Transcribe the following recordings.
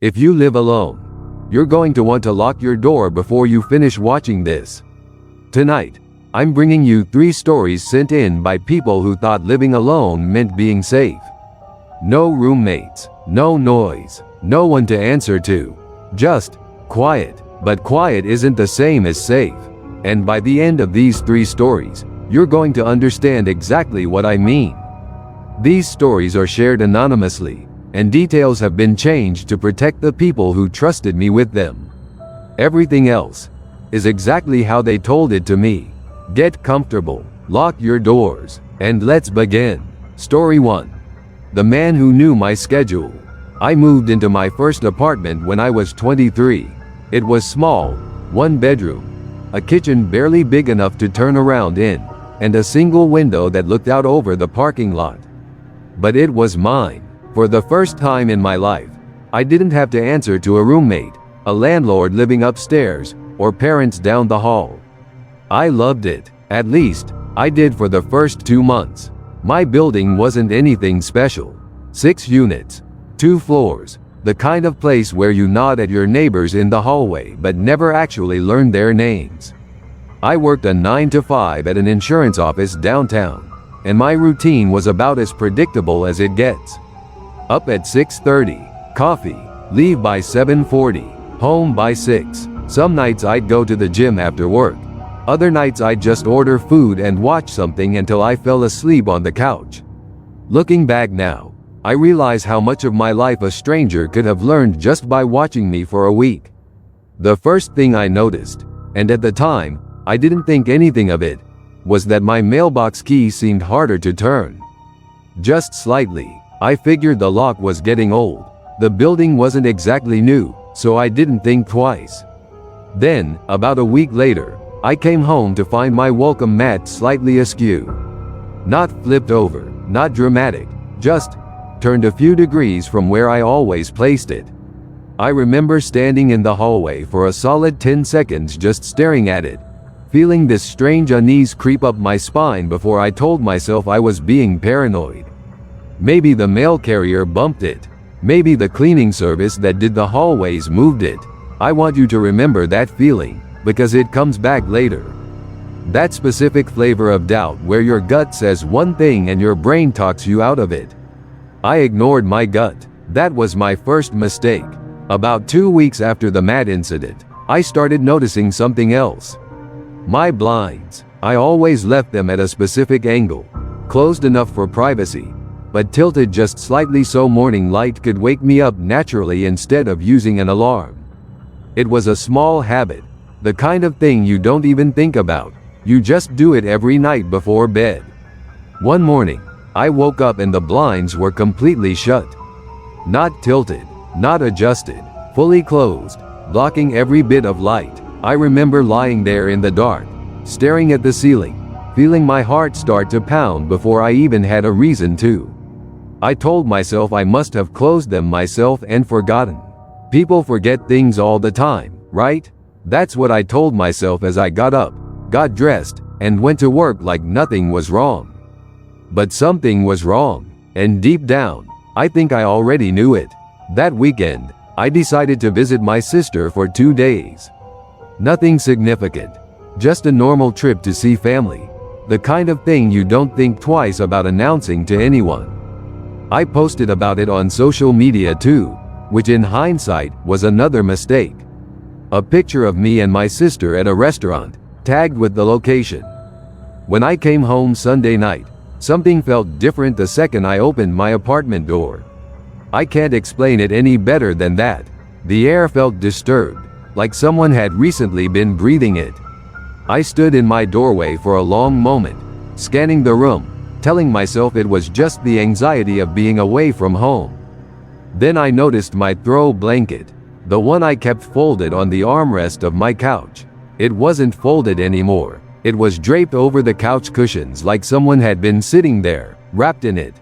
If you live alone, you're going to want to lock your door before you finish watching this. Tonight, I'm bringing you 3 stories sent in by people who thought living alone meant being safe. No roommates, no noise, no one to answer to. Just quiet. But quiet isn't the same as safe. And by the end of these 3 stories, you're going to understand exactly what I mean. These stories are shared anonymously, and details have been changed to protect the people who trusted me with them. Everything else is exactly how they told it to me. Get comfortable, lock your doors, and let's begin. Story 1. The man who knew my schedule. I moved into my first apartment when I was 23. It was small, 1 bedroom, a kitchen barely big enough to turn around in, and a single window that looked out over the parking lot. But it was mine. For the first time in my life, I didn't have to answer to a roommate, a landlord living upstairs, or parents down the hall. I loved it. At least, I did for the first 2 months. My building wasn't anything special. 6 units, 2 floors, the kind of place where you nod at your neighbors in the hallway but never actually learn their names. I worked a 9 to 5 at an insurance office downtown, and my routine was about as predictable as it gets. Up at 6:30, coffee, leave by 7:40, home by 6. Some nights I'd go to the gym after work. Other nights I'd just order food and watch something until I fell asleep on the couch. Looking back now, I realize how much of my life a stranger could have learned just by watching me for a week. The first thing I noticed, and at the time, I didn't think anything of it, was that my mailbox key seemed harder to turn. Just slightly. I figured the lock was getting old. The building wasn't exactly new, so I didn't think twice. Then, about a week later, I came home to find my welcome mat slightly askew. Not flipped over, not dramatic, just turned a few degrees from where I always placed it. I remember standing in the hallway for a solid 10 seconds just staring at it, feeling this strange unease creep up my spine before I told myself I was being paranoid. Maybe the mail carrier bumped it. Maybe the cleaning service that did the hallways moved it. I want you to remember that feeling, because it comes back later. That specific flavor of doubt where your gut says one thing and your brain talks you out of it. I ignored my gut. That was my first mistake. About 2 weeks after the mat incident, I started noticing something else. My blinds. I always left them at a specific angle, closed enough for privacy, but tilted just slightly so morning light could wake me up naturally instead of using an alarm. It was a small habit, the kind of thing you don't even think about. You just do it every night before bed. One morning, I woke up and the blinds were completely shut. Not tilted, not adjusted, fully closed, blocking every bit of light. I remember lying there in the dark, staring at the ceiling, feeling my heart start to pound before I even had a reason to. I told myself I must have closed them myself and forgotten. People forget things all the time, right? That's what I told myself as I got up, got dressed, and went to work like nothing was wrong. But something was wrong, and deep down, I think I already knew it. That weekend, I decided to visit my sister for 2 days. Nothing significant, just a normal trip to see family. The kind of thing you don't think twice about announcing to anyone. I posted about it on social media too, which in hindsight was another mistake. A picture of me and my sister at a restaurant, tagged with the location. When I came home Sunday night, something felt different the second I opened my apartment door. I can't explain it any better than that. The air felt disturbed, like someone had recently been breathing it. I stood in my doorway for a long moment, scanning the room, telling myself it was just the anxiety of being away from home. Then I noticed my throw blanket, the one I kept folded on the armrest of my couch. It wasn't folded anymore. It was draped over the couch cushions like someone had been sitting there, wrapped in it.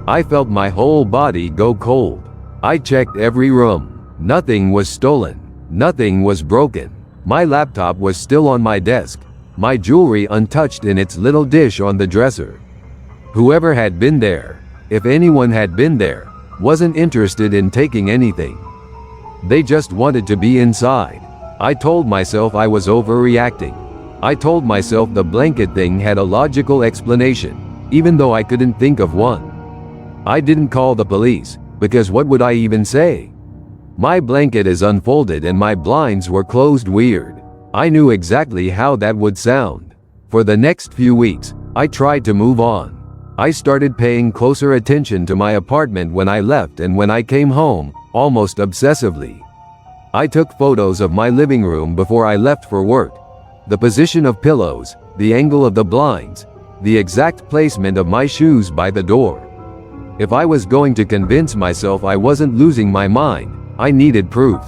I felt my whole body go cold. I checked every room. Nothing was stolen. Nothing was broken. My laptop was still on my desk, my jewelry untouched in its little dish on the dresser. Whoever had been there, if anyone had been there, wasn't interested in taking anything. They just wanted to be inside. I told myself I was overreacting. I told myself the blanket thing had a logical explanation, even though I couldn't think of one. I didn't call the police, because what would I even say? My blanket is unfolded and my blinds were closed weird. I knew exactly how that would sound. For the next few weeks, I tried to move on. I started paying closer attention to my apartment when I left and when I came home, almost obsessively. I took photos of my living room before I left for work. The position of pillows, the angle of the blinds, the exact placement of my shoes by the door. If I was going to convince myself I wasn't losing my mind, I needed proof.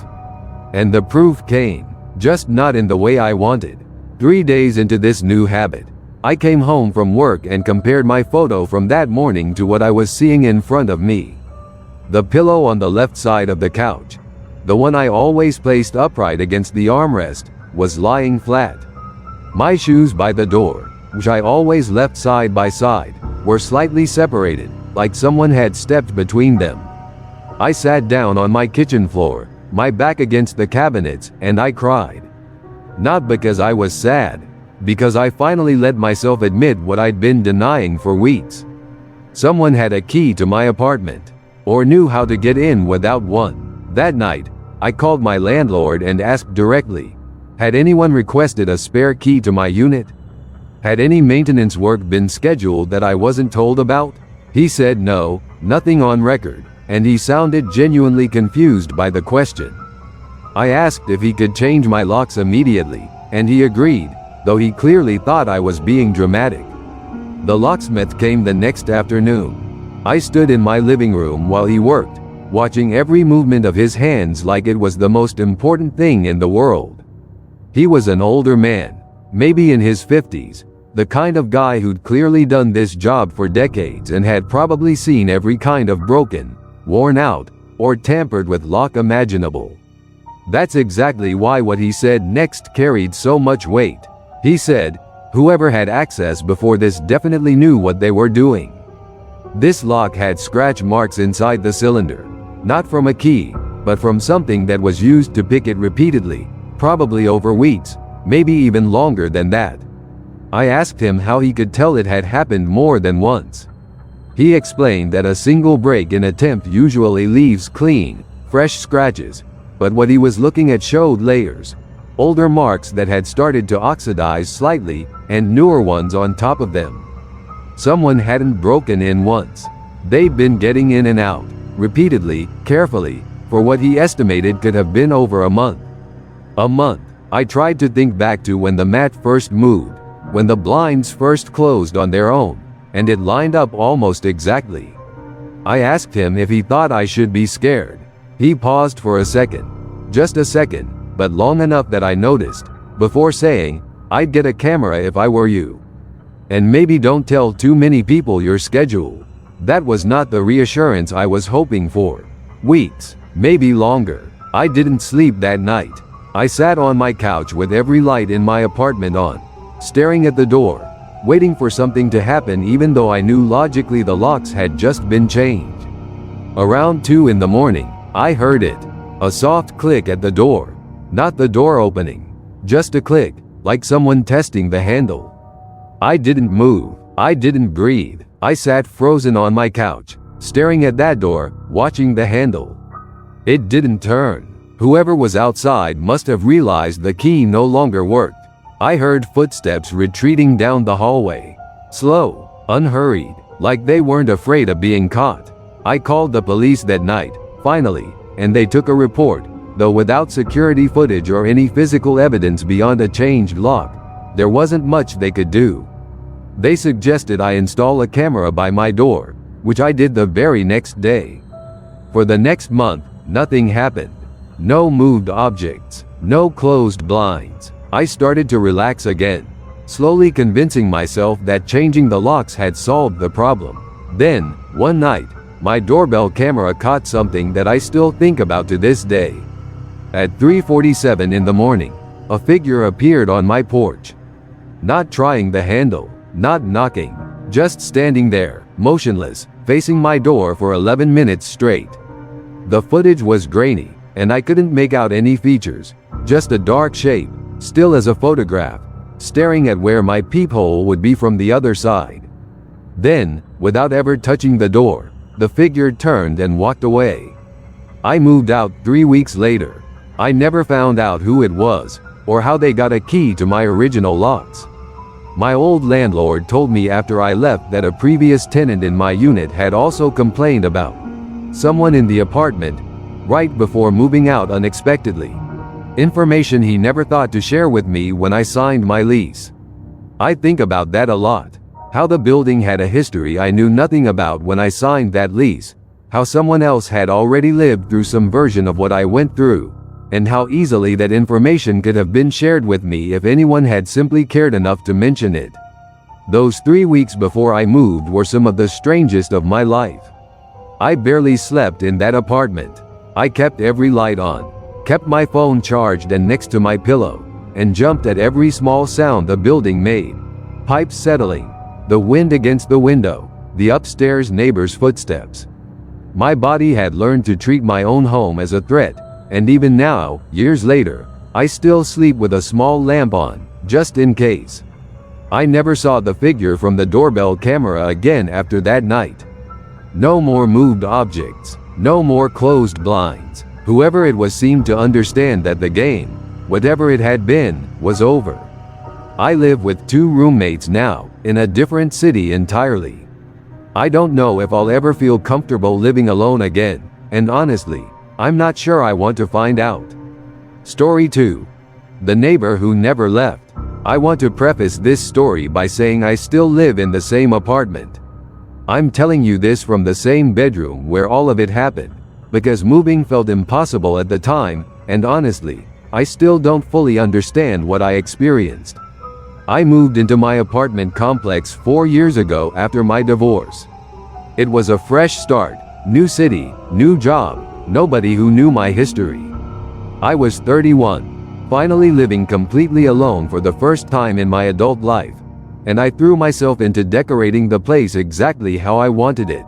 And the proof came, just not in the way I wanted. 3 days into this new habit, I came home from work and compared my photo from that morning to what I was seeing in front of me. The pillow on the left side of the couch, the one I always placed upright against the armrest, was lying flat. My shoes by the door, which I always left side by side, were slightly separated, like someone had stepped between them. I sat down on my kitchen floor, my back against the cabinets, and I cried. Not because I was sad, because I finally let myself admit what I'd been denying for weeks. Someone had a key to my apartment, or knew how to get in without one. That night, I called my landlord and asked directly, had anyone requested a spare key to my unit? Had any maintenance work been scheduled that I wasn't told about? He said no, nothing on record, and he sounded genuinely confused by the question. I asked if he could change my locks immediately, and he agreed, though he clearly thought I was being dramatic. The locksmith came the next afternoon. I stood in my living room while he worked, watching every movement of his hands like it was the most important thing in the world. He was an older man, maybe in his 50s, the kind of guy who'd clearly done this job for decades and had probably seen every kind of broken, worn out, or tampered with lock imaginable. That's exactly why what he said next carried so much weight. He said, whoever had access before this definitely knew what they were doing. This lock had scratch marks inside the cylinder, not from a key, but from something that was used to pick it repeatedly, probably over weeks, maybe even longer than that. I asked him how he could tell it had happened more than once. He explained that a single break-in attempt usually leaves clean, fresh scratches, but what he was looking at showed layers, older marks that had started to oxidize slightly, and newer ones on top of them. Someone hadn't broken in once. They'd been getting in and out, repeatedly, carefully, for what he estimated could have been over a month. A month. I tried to think back to when the mat first moved, when the blinds first closed on their own, and it lined up almost exactly. I asked him if he thought I should be scared. He paused for a second, just a second, but long enough that I noticed, before saying, I'd get a camera if I were you. And maybe don't tell too many people your schedule. That was not the reassurance I was hoping for. Weeks, maybe longer. I didn't sleep that night. I sat on my couch with every light in my apartment on, staring at the door, waiting for something to happen even though I knew logically the locks had just been changed. Around 2 in the morning, I heard it. A soft click at the door. Not the door opening. Just a click, like someone testing the handle. I didn't move. I didn't breathe. I sat frozen on my couch, staring at that door, watching the handle. It didn't turn. Whoever was outside must have realized the key no longer worked. I heard footsteps retreating down the hallway. Slow, unhurried, like they weren't afraid of being caught. I called the police that night, finally, and they took a report, though without security footage or any physical evidence beyond a changed lock. There wasn't much they could do. They suggested I install a camera by my door, which I did the very next day. For the next month, nothing happened. No moved objects, no closed blinds. I started to relax again, slowly convincing myself that changing the locks had solved the problem. Then, one night, my doorbell camera caught something that I still think about to this day. At 3:47 in the morning, a figure appeared on my porch. Not trying the handle, not knocking, just standing there, motionless, facing my door for 11 minutes straight. The footage was grainy, and I couldn't make out any features, just a dark shape, still as a photograph, staring at where my peephole would be from the other side. Then, without ever touching the door, the figure turned and walked away. I moved out 3 weeks later. I never found out who it was, or how they got a key to my original locks. My old landlord told me after I left that a previous tenant in my unit had also complained about someone in the apartment right before moving out unexpectedly. Information he never thought to share with me when I signed my lease. I think about that a lot. How the building had a history I knew nothing about when I signed that lease. How someone else had already lived through some version of what I went through. And how easily that information could have been shared with me if anyone had simply cared enough to mention it. Those 3 weeks before I moved were some of the strangest of my life. I barely slept in that apartment. I kept every light on, kept my phone charged and next to my pillow, and jumped at every small sound the building made. Pipes settling, the wind against the window, the upstairs neighbor's footsteps. My body had learned to treat my own home as a threat, and even now, years later, I still sleep with a small lamp on, just in case. I never saw the figure from the doorbell camera again after that night. No more moved objects, no more closed blinds. Whoever it was seemed to understand that the game, whatever it had been, was over. I live with 2 roommates now, in a different city entirely. I don't know if I'll ever feel comfortable living alone again, and honestly, I'm not sure I want to find out. Story 2. The Neighbor Who Never Left. I want to preface this story by saying I still live in the same apartment. I'm telling you this from the same bedroom where all of it happened, because moving felt impossible at the time, and honestly, I still don't fully understand what I experienced. I moved into my apartment complex 4 years ago after my divorce. It was a fresh start, new city, new job. Nobody who knew my history. I was 31, finally living completely alone for the first time in my adult life, and I threw myself into decorating the place exactly how I wanted it.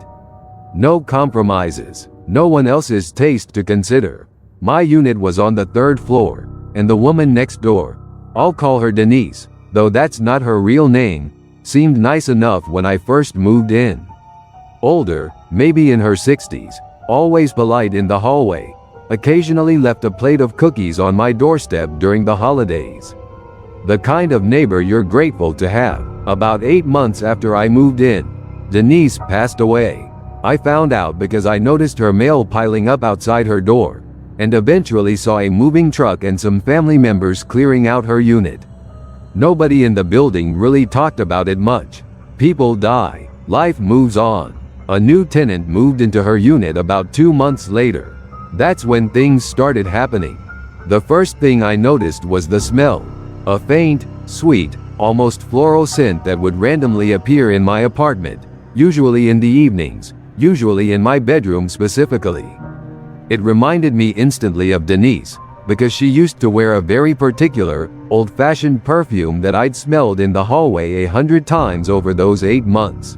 No compromises, no one else's taste to consider. My unit was on the 3rd floor, and the woman next door, I'll call her Denise, though that's not her real name, seemed nice enough when I first moved in. Older, maybe in her 60s, always polite in the hallway, occasionally left a plate of cookies on my doorstep during the holidays. The kind of neighbor you're grateful to have. About 8 months after I moved in, Denise passed away. I found out because I noticed her mail piling up outside her door, and eventually saw a moving truck and some family members clearing out her unit. Nobody in the building really talked about it much. People die, life moves on. A new tenant moved into her unit about 2 months later. That's when things started happening. The first thing I noticed was the smell. A faint, sweet, almost floral scent that would randomly appear in my apartment, usually in the evenings, usually in my bedroom specifically. It reminded me instantly of Denise, because she used to wear a very particular, old-fashioned perfume that I'd smelled in the hallway 100 times over those 8 months.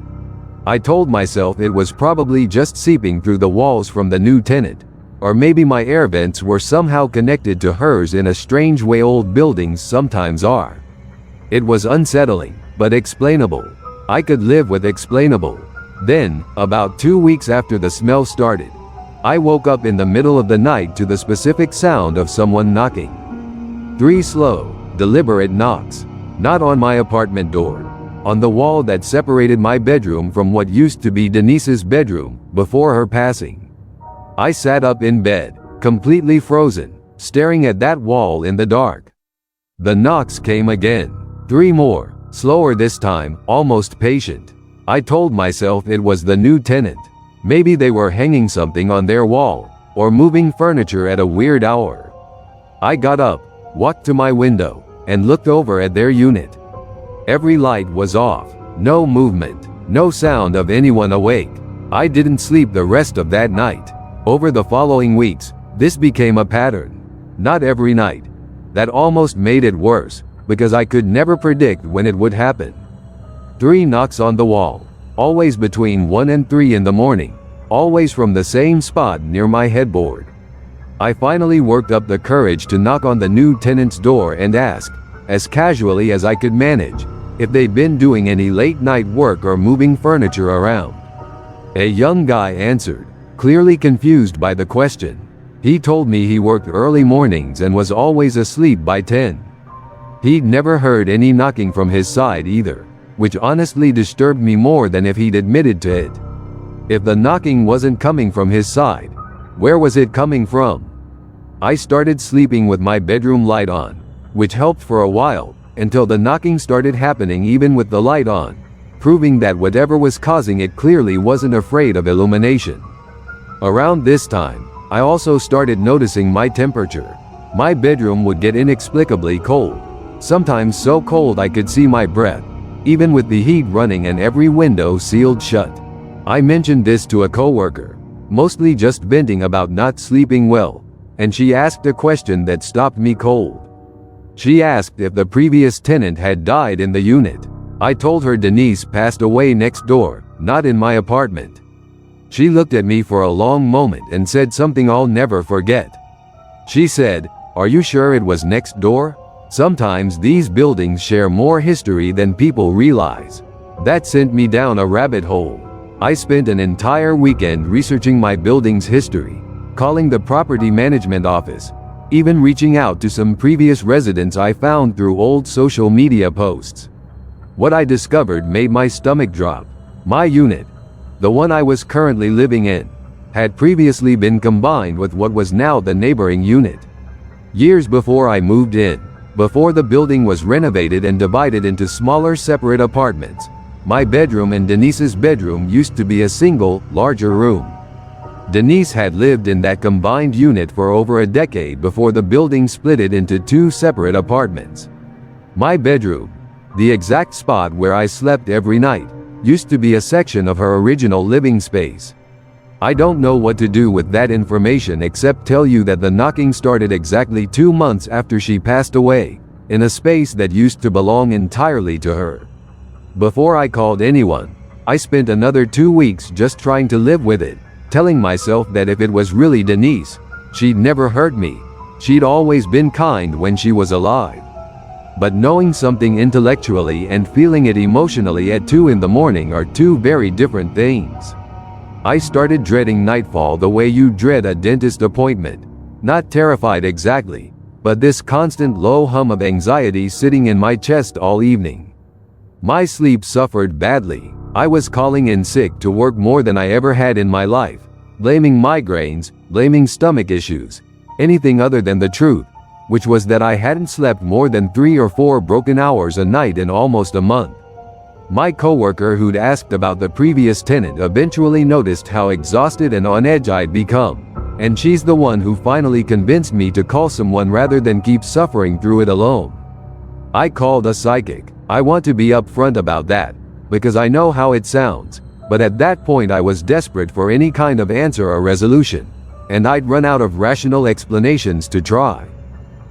I told myself it was probably just seeping through the walls from the new tenant, or maybe my air vents were somehow connected to hers in a strange way old buildings sometimes are. It was unsettling, but explainable. I could live with explainable. Then, about 2 weeks after the smell started, I woke up in the middle of the night to the specific sound of someone knocking. 3 slow, deliberate knocks, not on my apartment door, on the wall that separated my bedroom from what used to be Denise's bedroom before her passing. I sat up in bed, completely frozen, staring at that wall in the dark. The knocks came again. 3 more, slower this time, almost patient. I told myself it was the new tenant. Maybe they were hanging something on their wall, or moving furniture at a weird hour. I got up, walked to my window, and looked over at their unit. Every light was off, no movement, no sound of anyone awake. I didn't sleep the rest of that night. Over the following weeks, this became a pattern. Not every night. That almost made it worse, because I could never predict when it would happen. 3 knocks on the wall, always between 1 and 3 in the morning, always from the same spot near my headboard. I finally worked up the courage to knock on the new tenant's door and ask, as casually as I could manage, if they'd been doing any late-night work or moving furniture around. A young guy answered, clearly confused by the question. He told me he worked early mornings and was always asleep by 10. He'd never heard any knocking from his side either, which honestly disturbed me more than if he'd admitted to it. If the knocking wasn't coming from his side, where was it coming from? I started sleeping with my bedroom light on, which helped for a while, until the knocking started happening even with the light on, proving that whatever was causing it clearly wasn't afraid of illumination. Around this time, I also started noticing my temperature. My bedroom would get inexplicably cold, sometimes so cold I could see my breath, even with the heat running and every window sealed shut. I mentioned this to a coworker, mostly just venting about not sleeping well, and she asked a question that stopped me cold. She asked if the previous tenant had died in the unit. I told her Denise passed away next door, not in my apartment. She looked at me for a long moment and said something I'll never forget. She said, "Are you sure it was next door? Sometimes these buildings share more history than people realize." That sent me down a rabbit hole. I spent an entire weekend researching my building's history, calling the property management office, even reaching out to some previous residents I found through old social media posts. What I discovered made my stomach drop. My unit, the one I was currently living in, had previously been combined with what was now the neighboring unit. Years before I moved in, before the building was renovated and divided into smaller separate apartments, my bedroom and Denise's bedroom used to be a single, larger room. Denise had lived in that combined unit for over a decade before the building split it into two separate apartments. My bedroom, the exact spot where I slept every night, used to be a section of her original living space. I don't know what to do with that information except tell you that the knocking started exactly 2 months after she passed away, in a space that used to belong entirely to her. Before I called anyone, I spent another 2 weeks just trying to live with it, telling myself that if it was really Denise, she'd never hurt me. She'd always been kind when she was alive. But knowing something intellectually and feeling it emotionally at 2 in the morning are two very different things. I started dreading nightfall the way you dread a dentist appointment. Not terrified exactly, but this constant low hum of anxiety sitting in my chest all evening. My sleep suffered badly. I was calling in sick to work more than I ever had in my life, blaming migraines, blaming stomach issues, anything other than the truth, which was that I hadn't slept more than 3 or 4 broken hours a night in almost a month. My coworker who'd asked about the previous tenant eventually noticed how exhausted and on edge I'd become, and she's the one who finally convinced me to call someone rather than keep suffering through it alone. I called a psychic. I want to be upfront about that, because I know how it sounds, but at that point I was desperate for any kind of answer or resolution, and I'd run out of rational explanations to try.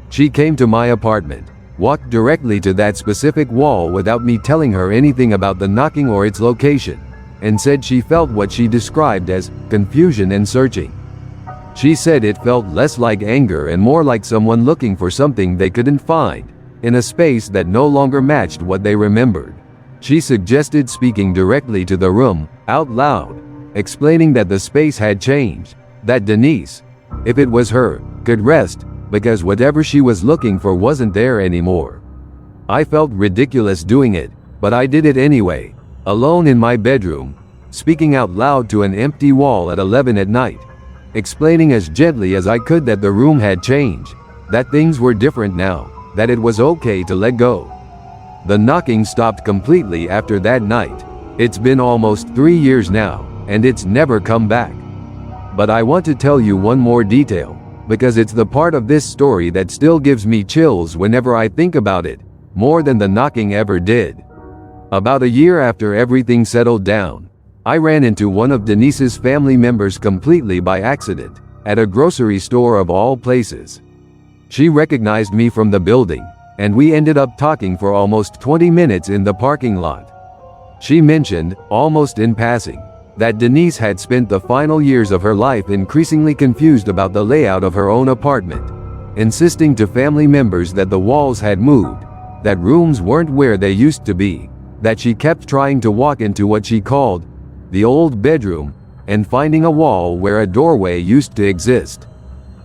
She came to my apartment, walked directly to that specific wall without me telling her anything about the knocking or its location, and said she felt what she described as confusion and searching. She said it felt less like anger and more like someone looking for something they couldn't find, in a space that no longer matched what they remembered. She suggested speaking directly to the room, out loud, explaining that the space had changed, that Denise, if it was her, could rest, because whatever she was looking for wasn't there anymore. I felt ridiculous doing it, but I did it anyway, alone in my bedroom, speaking out loud to an empty wall at 11 at night, explaining as gently as I could that the room had changed, that things were different now, that it was okay to let go. The knocking stopped completely after that night. It's been almost 3 years now, and it's never come back. But I want to tell you one more detail, because it's the part of this story that still gives me chills whenever I think about it, more than the knocking ever did. About a year after everything settled down, I ran into one of Denise's family members completely by accident, at a grocery store of all places. She recognized me from the building, and we ended up talking for almost 20 minutes in the parking lot. She mentioned, almost in passing, that Denise had spent the final years of her life increasingly confused about the layout of her own apartment, insisting to family members that the walls had moved, that rooms weren't where they used to be, that she kept trying to walk into what she called the old bedroom and finding a wall where a doorway used to exist.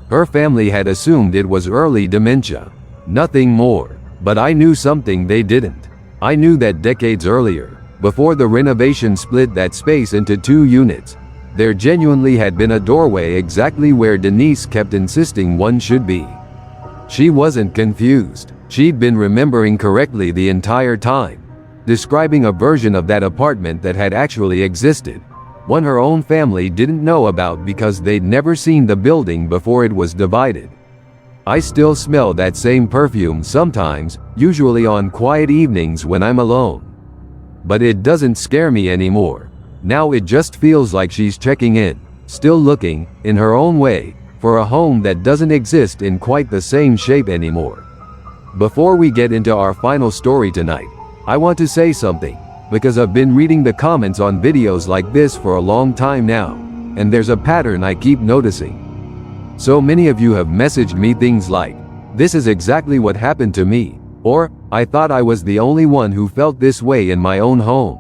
Her family had assumed it was early dementia, nothing more, but I knew something they didn't. I knew that decades earlier, before the renovation split that space into 2 units, there genuinely had been a doorway exactly where Denise kept insisting one should be. She wasn't confused. She'd been remembering correctly the entire time, describing a version of that apartment that had actually existed, one her own family didn't know about because they'd never seen the building before it was divided. I still smell that same perfume sometimes, usually on quiet evenings when I'm alone. But it doesn't scare me anymore. Now it just feels like she's checking in, still looking, in her own way, for a home that doesn't exist in quite the same shape anymore. Before we get into our final story tonight, I want to say something, because I've been reading the comments on videos like this for a long time now, and there's a pattern I keep noticing. So many of you have messaged me things like, "This is exactly what happened to me," or "I thought I was the only one who felt this way in my own home."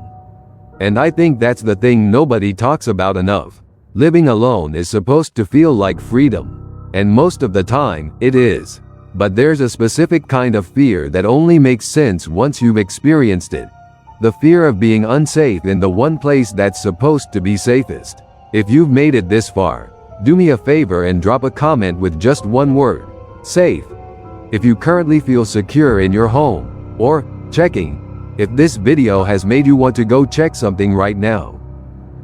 And I think that's the thing nobody talks about enough. Living alone is supposed to feel like freedom, and most of the time, it is. But there's a specific kind of fear that only makes sense once you've experienced it. The fear of being unsafe in the one place that's supposed to be safest. If you've made it this far, do me a favor and drop a comment with just one word: safe. If you currently feel secure in your home, or checking, if this video has made you want to go check something right now.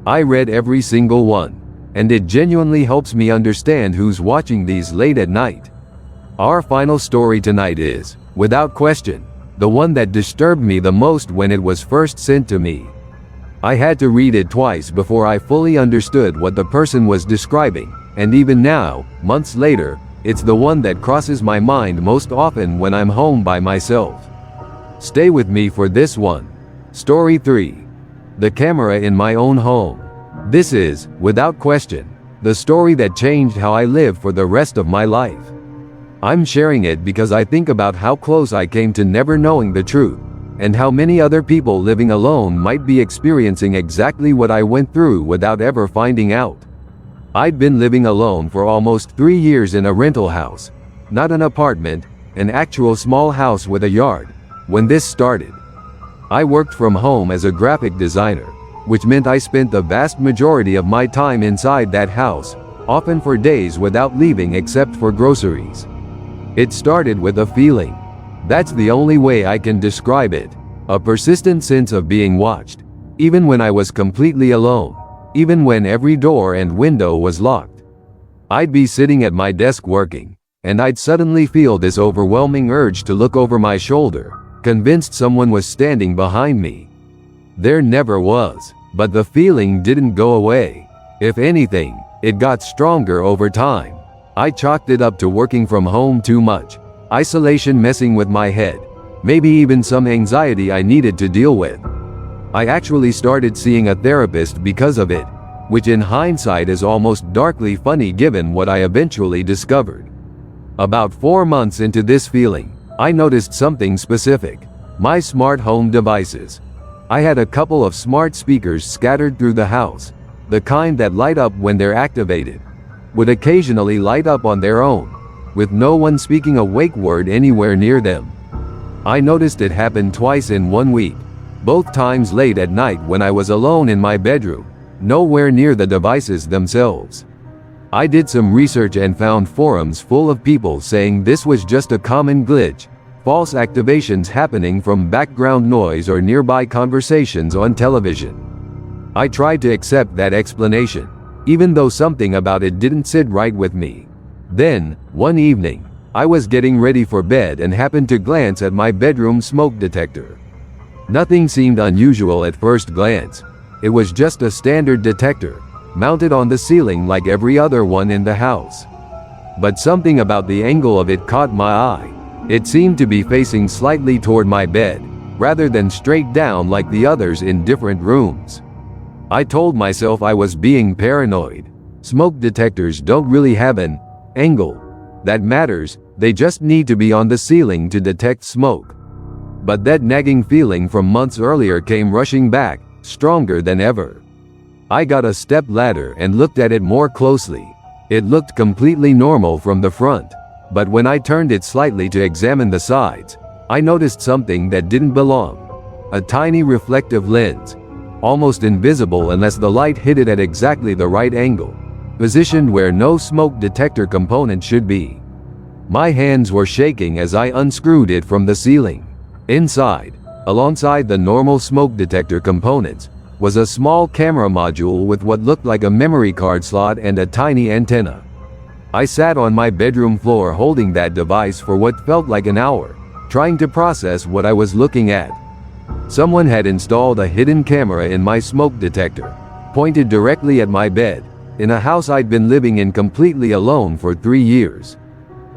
I read every single one, and it genuinely helps me understand who's watching these late at night. Our final story tonight is, without question, the one that disturbed me the most when it was first sent to me. I had to read it twice before I fully understood what the person was describing, and even now, months later, it's the one that crosses my mind most often when I'm home by myself. Stay with me for this one. Story 3. The camera in my own home. This is, without question, the story that changed how I live for the rest of my life. I'm sharing it because I think about how close I came to never knowing the truth, and how many other people living alone might be experiencing exactly what I went through without ever finding out. I'd been living alone for almost 3 years in a rental house, not an apartment, an actual small house with a yard, when this started. I worked from home as a graphic designer, which meant I spent the vast majority of my time inside that house, often for days without leaving except for groceries. It started with a feeling. That's the only way I can describe it. A persistent sense of being watched, even when I was completely alone, even when every door and window was locked. I'd be sitting at my desk working, and I'd suddenly feel this overwhelming urge to look over my shoulder, convinced someone was standing behind me. There never was, but the feeling didn't go away. If anything, it got stronger over time. I chalked it up to working from home too much, isolation messing with my head, maybe even some anxiety I needed to deal with. I actually started seeing a therapist because of it, which in hindsight is almost darkly funny given what I eventually discovered. About 4 months into this feeling, I noticed something specific: my smart home devices. I had a couple of smart speakers scattered through the house, the kind that light up when they're activated, would occasionally light up on their own, with no one speaking a wake word anywhere near them. I noticed it happen twice in 1 week, both times late at night when I was alone in my bedroom, nowhere near the devices themselves. I did some research and found forums full of people saying this was just a common glitch, false activations happening from background noise or nearby conversations on television. I tried to accept that explanation, even though something about it didn't sit right with me. Then, one evening, I was getting ready for bed and happened to glance at my bedroom smoke detector. Nothing seemed unusual at first glance. It was just a standard detector, mounted on the ceiling like every other one in the house. But something about the angle of it caught my eye. It seemed to be facing slightly toward my bed, rather than straight down like the others in different rooms. I told myself I was being paranoid. Smoke detectors don't really have an angle that matters, they just need to be on the ceiling to detect smoke. But that nagging feeling from months earlier came rushing back, stronger than ever. I got a step ladder and looked at it more closely. It looked completely normal from the front, but when I turned it slightly to examine the sides, I noticed something that didn't belong. A tiny reflective lens, almost invisible unless the light hit it at exactly the right angle, positioned where no smoke detector component should be. My hands were shaking as I unscrewed it from the ceiling. Inside, alongside the normal smoke detector components, was a small camera module with what looked like a memory card slot and a tiny antenna. I sat on my bedroom floor holding that device for what felt like an hour, trying to process what I was looking at. Someone had installed a hidden camera in my smoke detector, pointed directly at my bed, in a house I'd been living in completely alone for 3 years.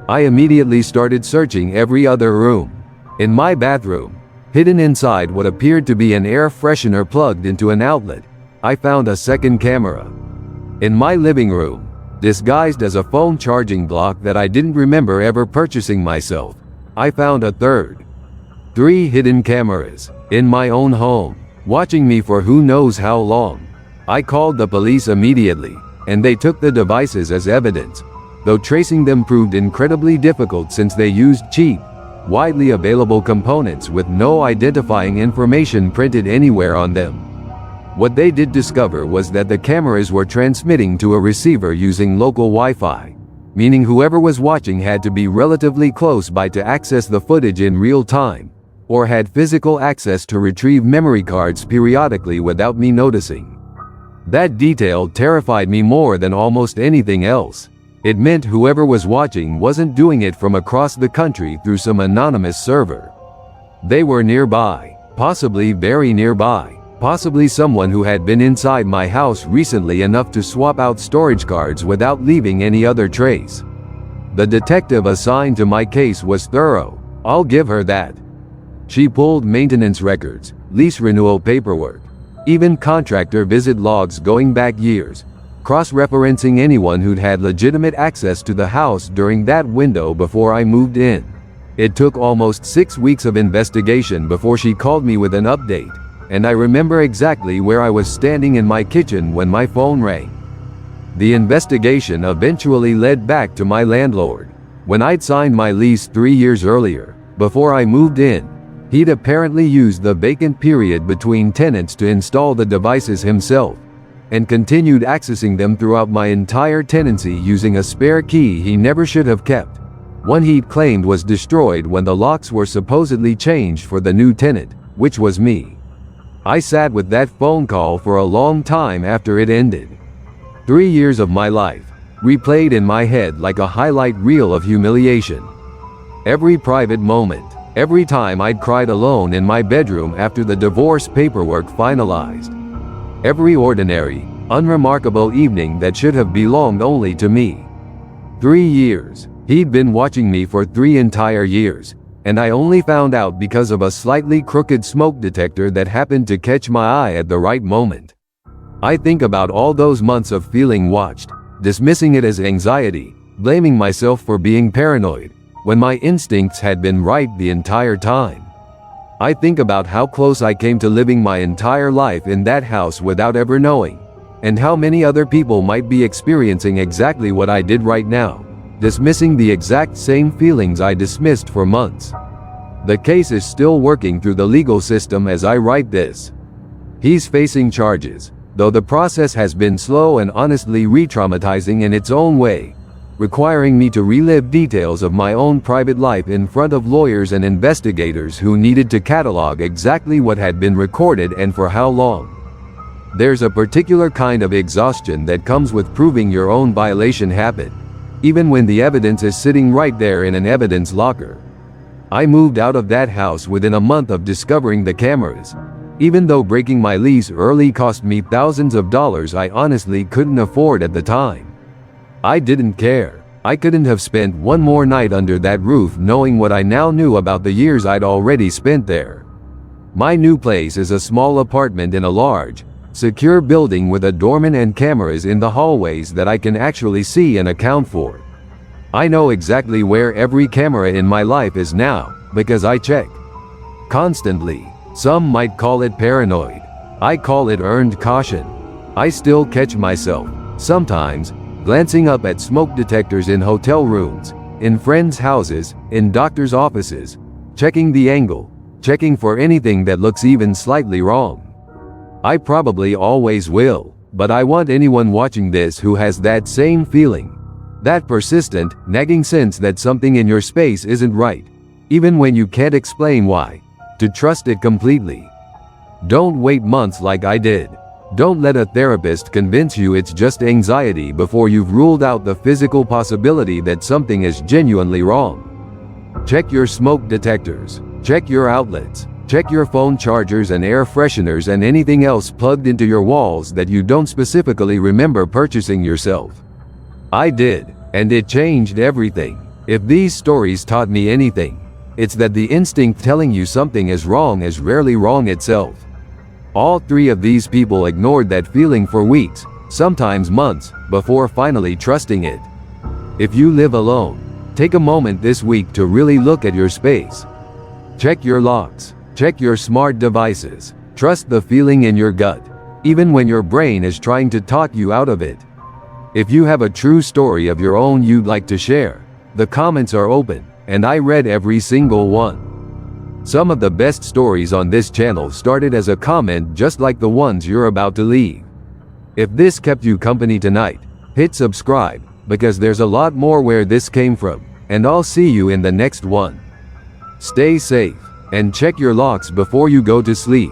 I immediately started searching every other room. In my bathroom, hidden inside what appeared to be an air freshener plugged into an outlet, I found a second camera. In my living room, disguised as a phone charging block that I didn't remember ever purchasing myself, I found a third. 3 hidden cameras, in my own home, watching me for who knows how long. I called the police immediately, and they took the devices as evidence, though tracing them proved incredibly difficult since they used cheap, widely available components with no identifying information printed anywhere on them. What they did discover was that the cameras were transmitting to a receiver using local Wi-Fi, meaning whoever was watching had to be relatively close by to access the footage in real time, or had physical access to retrieve memory cards periodically without me noticing. That detail terrified me more than almost anything else. It meant whoever was watching wasn't doing it from across the country through some anonymous server. They were nearby, possibly very nearby, possibly someone who had been inside my house recently enough to swap out storage cards without leaving any other trace. The detective assigned to my case was thorough, I'll give her that. She pulled maintenance records, lease renewal paperwork, even contractor visit logs going back years, cross-referencing anyone who'd had legitimate access to the house during that window before I moved in. It took almost 6 weeks of investigation before she called me with an update, and I remember exactly where I was standing in my kitchen when my phone rang. The investigation eventually led back to my landlord. When I'd signed my lease 3 years earlier, before I moved in, he'd apparently used the vacant period between tenants to install the devices himself, and continued accessing them throughout my entire tenancy using a spare key he never should have kept, one he'd claimed was destroyed when the locks were supposedly changed for the new tenant, which was me. I sat with that phone call for a long time after it ended. 3 years of my life, replayed in my head like a highlight reel of humiliation. Every private moment, every time I'd cried alone in my bedroom after the divorce paperwork finalized. Every ordinary, unremarkable evening that should have belonged only to me. 3 years. He'd been watching me for 3 entire years, and I only found out because of a slightly crooked smoke detector that happened to catch my eye at the right moment. I think about all those months of feeling watched, dismissing it as anxiety, blaming myself for being paranoid, when my instincts had been right the entire time. I think about how close I came to living my entire life in that house without ever knowing, and how many other people might be experiencing exactly what I did right now, dismissing the exact same feelings I dismissed for months. The case is still working through the legal system as I write this. He's facing charges, though the process has been slow and honestly re-traumatizing in its own way, requiring me to relive details of my own private life in front of lawyers and investigators who needed to catalog exactly what had been recorded and for how long. There's a particular kind of exhaustion that comes with proving your own violation happened, even when the evidence is sitting right there in an evidence locker. I moved out of that house within a month of discovering the cameras. Even though breaking my lease early cost me thousands of dollars I honestly couldn't afford at the time. I didn't care. I couldn't have spent one more night under that roof knowing what I now knew about the years I'd already spent there. My new place is a small apartment in a large, secure building with a doorman and cameras in the hallways that I can actually see and account for. I know exactly where every camera in my life is now, because I check constantly. Some might call it paranoid. I call it earned caution. I still catch myself, sometimes, glancing up at smoke detectors in hotel rooms, in friends' houses, in doctors' offices, checking the angle, checking for anything that looks even slightly wrong. I probably always will, but I want anyone watching this who has that same feeling, that persistent, nagging sense that something in your space isn't right, even when you can't explain why, to trust it completely. Don't wait months like I did. Don't let a therapist convince you it's just anxiety before you've ruled out the physical possibility that something is genuinely wrong. Check your smoke detectors. Check your outlets. Check your phone chargers and air fresheners and anything else plugged into your walls that you don't specifically remember purchasing yourself. I did, and it changed everything. If these stories taught me anything, it's that the instinct telling you something is wrong is rarely wrong itself. All three of these people ignored that feeling for weeks, sometimes months, before finally trusting it. If you live alone, take a moment this week to really look at your space. Check your locks. Check your smart devices. Trust the feeling in your gut, even when your brain is trying to talk you out of it. If you have a true story of your own you'd like to share, the comments are open, and I read every single one. Some of the best stories on this channel started as a comment just like the ones you're about to leave. If this kept you company tonight, hit subscribe, because there's a lot more where this came from, and I'll see you in the next one. Stay safe, and check your locks before you go to sleep.